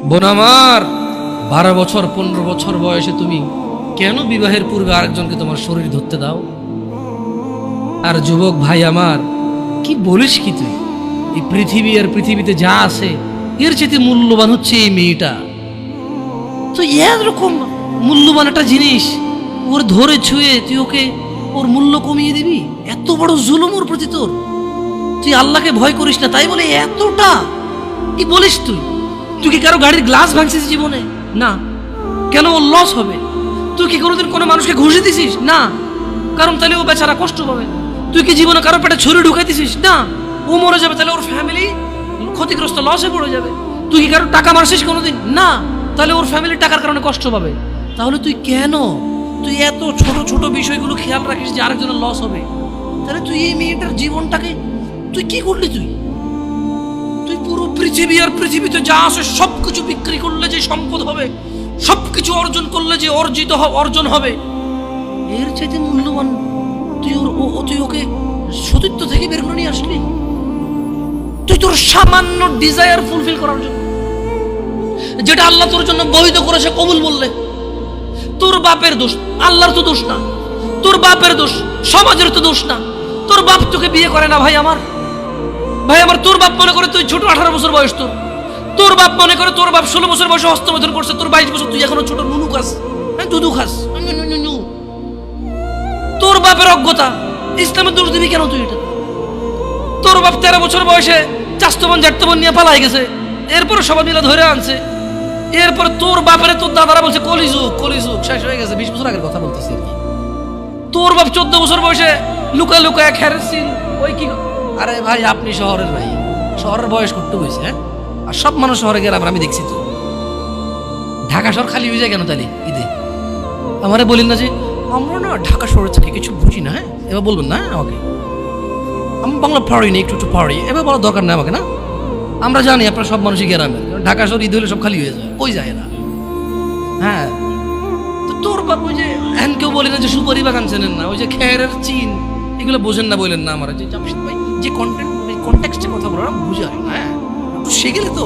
বোন আমার, 12 বছর 15 বছর বয়সে তুমি কেন বিবাহের পূর্বে আরেকজনকে তোমার শরীর ধরতে দাও? আর যুবক ভাই আমার, কি বলিস কি তুই? এই পৃথিবী আর পৃথিবীতে যা আছে এর চেয়ে মূল্যবান হচ্ছে এই মেয়েটা। তো এরকম মূল্যবান একটা জিনিস ওর ধরে ছুঁয়ে তুই ওকে ওর মূল্য কমিয়ে দিবি? এত বড় জুলুম ওর প্রতি তোর! তুই আল্লাহকে ভয় করিস না তাই বলে এতটা কি বলিস তুই? তুই কি কারো গাড়ির গ্লাস ভাঙছিস জীবনে? না। কেন? ওর লস হবে। তুই কি কোনোদিন কোনো মানুষকে ঘুষে দিছিস? না। কারণ তাহলে ও বেচারা কষ্ট পাবে। তুই কি জীবনে কারো পেটে ছুরি ঢুকাইতেছিস? না। ও মরে যাবে, তাহলে ওর ফ্যামিলি ক্ষতিগ্রস্ত, লসে পড়ে যাবে। তুই কি কারো টাকা মারছিস কোনোদিন? না। তাহলে ওর ফ্যামিলি টাকার কারণে কষ্ট পাবে। তাহলে তুই কেন তুই এত ছোট ছোট বিষয়গুলো খেয়াল রাখিস যে আরেকজনের লস হবে? তাহলে তুই এই মেয়েটার জীবনটাকে তুই কি করলি? তুই পুরো পৃথিবী আর পৃথিবীতে যা আছে সবকিছু বিক্রি করলে যে সম্পদ হবে, সবকিছু অর্জন করলে যে অর্জন হবে, এর চাইতে মূল্যবান তুই ওকে সতীত্ব থেকে বের করে নিয়ে আসলি? তুই তোর সামান্য ডিজায়ার ফুলফিল করার জন্য, যেটা আল্লাহ তোর জন্য বৈধ করেছে, কবুল বললে তোর বাপের দোষ, আল্লাহর তো দোষ না। তোর বাপের দোষ, সমাজের তো দোষ না। তোর বাপ তোকে বিয়ে করে না ভাই আমার। তোর বাপ মনে করে তুই ছোট, 18 বছর বয়স তোর বাপ মনে করে তোর বাপ 16 বছর বয়সে হস্তমৈথুন করছে, তোর 22 বছর, তুই এখনো ছোট নুনু খাস, দুধু খাস। তোর বাপের অজ্ঞতা, ইসলামের দোষ দিবি কেন তুই এটা? তোর বাপ 13 বছর বয়সে চাস্তবন জাটতবন নিয়ে পালাই গেছে, এরপরে সবাই মিলে ধরে আনছে। এরপরে তোর বাপের তোর দাদারা বলছে কলিযুগ শেষ হয়ে গেছে। 20 বছর আগের কথা বলতেছি। তোর বাপ 14 বছর বয়সে লুকায় খেরেছিল ওই কি। আরে ভাই, আপনি শহরের ভাই, শহরের বয়স করতে হয়েছে। হ্যাঁ, আর সব মানুষ শহরে গেলাম, আমি দেখছি তো। ঢাকা শহর খালি হয়ে যায় কেন তাহলে ঈদে? আমারে বলেন না যে আমরা না ঢাকা শহরে থেকে কিছু বুঝি না। হ্যাঁ, এবার বলবেন না আমাকে, আমি বাংলা পারি না, একটু পারি, এবার বলার দরকার নেই আমাকে। না, আমরা জানি আপনারা সব মানুষই গ্রামের। ঢাকা শহর ঈদ হলে সব খালি হয়ে যায়, কই যায় না। হ্যাঁ, তো তোর বাপ ওই যে হ্যান কেউ বলে না যে সুপারি বাগান চেনেন না, ওই যে খেরের চিন, এগুলো বোঝেন না, বললেন না আমার যে জামশেদ ভাই যে কন্টেক্সটে কথা বলার বুঝে আর না, একটু শিখলে তো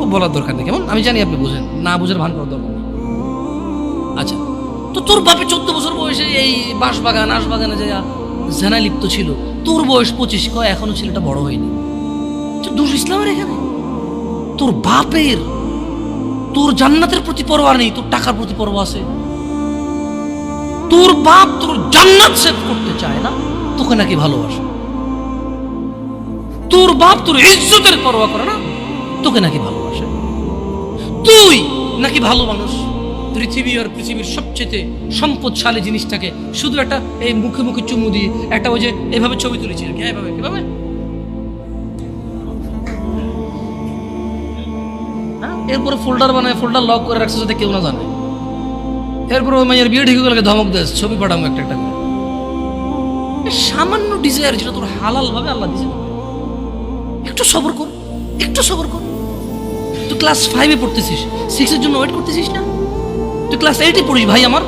ও বলার দরকার নেই। কেমন? আমি জানি আপনি বোঝেন না, বুঝের ভান করার দরকার নেই। আচ্ছা, তো তোর বাপে 14 বছর বয়সে এই বাঁশবাগান আশবাগানে যে জেনা লিপ্ত ছিল, তোর বয়স 25, কয় এখনো ছেলেটা বড় হয়নি। দোষ ইসলামের এখানে? তোর বাপের, তোর জান্নাতের প্রতি পরোয়া নেই, তোর টাকার প্রতি পরোয়া আছে। তোর বাপ তোর জান্নাত সেভ করতে চায় না, তোকে নাকি ভালোবাসে। তোর বাপ তোর ইজ্জতের পরোয়া করে না, তোকে নাকি ভালোবাসে। তুই নাকি ভালো মানুষ, পৃথিবী আর পৃথিবীর সবচেয়ে সম্পদশালী জিনিসটাকে শুধু একটা এই মুখে মুখে চুমু দিয়ে একটা ওই যে এভাবে ছবি তুলেছি, কিভাবে এরপরে ফোল্ডার বানায়, ফোল্ডার লক করে রাখছে যাতে কেউ না জানে। এরপরে ওই মাইয়ের বিয়ে ঠিক হয়ে গেলে ধমক দেয়, ছবি পাঠাবো একটা করে। সামান্য ডিজায়ার যেটা তোর হালাল ভাবে আল্লাহ দিয়েছে, একটু সবর কর। তুই ক্লাস 5-এ পড়তেছিস, 6-এর জন্য ওয়েট করতেছিস না? তুই ক্লাস 8-এ পড়িস ভাই আমার,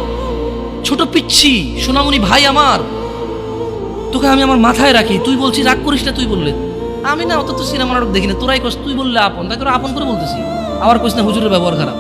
ছোট পিচ্ছি সোনামণি ভাই আমার। তোকে আমি আমার মাথায় রাখি, তুই বলছিস রাগ করিস না। তুই বললে আমি না অত তো সিনেমা নাটক দেখি না, তোরাই কস, তুই বললে আপন, তাই তোরা আপন করে বলতেছি। আবার কইস না হুজুরের ব্যবহার খারাপ।